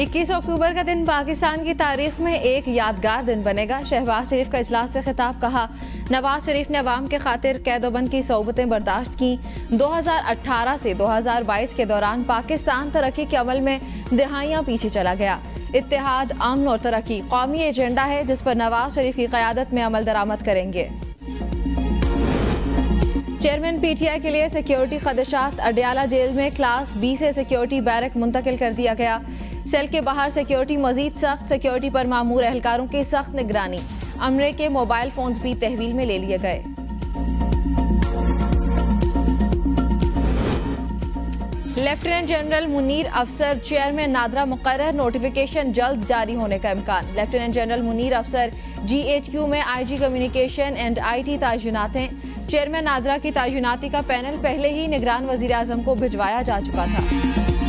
21 अक्टूबर का दिन पाकिस्तान की तारीख में एक यादगार दिन बनेगा। शहबाज शरीफ का इजलास से खिताब। कहा, नवाज शरीफ ने अवाम के खातिर कैदोबंद की सोबतें बर्दाश्त की। 2018 से 2022 के दौरान पाकिस्तान तरक्की के अमल में दहाइयाँ पीछे चला गया। इत्तेहाद, अमन और तरक्की कौमी एजेंडा है जिस पर नवाज शरीफ की क़यादत में अमल दरामद करेंगे। चेयरमैन पीटीआई के लिए सिक्योरिटी खदशात। अडयाला जेल में क्लास बी से सिक्योरिटी बैरक मुंतकिल कर दिया गया। सेल के बाहर सिक्योरिटी मजीद सख्त। सिक्योरिटी पर मामूर एहलकारों की सख्त निगरानी। अमरे के मोबाइल फोन्स भी तहवील में ले लिए गए। लेफ्टिनेंट जनरल मुनीर अफसर चेयरमैन नादरा मुकर्रर। नोटिफिकेशन जल्द जारी होने का इम्कान। लेफ्टिनेंट जनरल मुनीर अफसर GHQ में IG कम्युनिकेशन एंड IT तायुनात हैं। चेयरमैन नादरा की तायुनाती का पैनल पहले ही निगरान वजीर आजम को भिजवाया जा चुका था।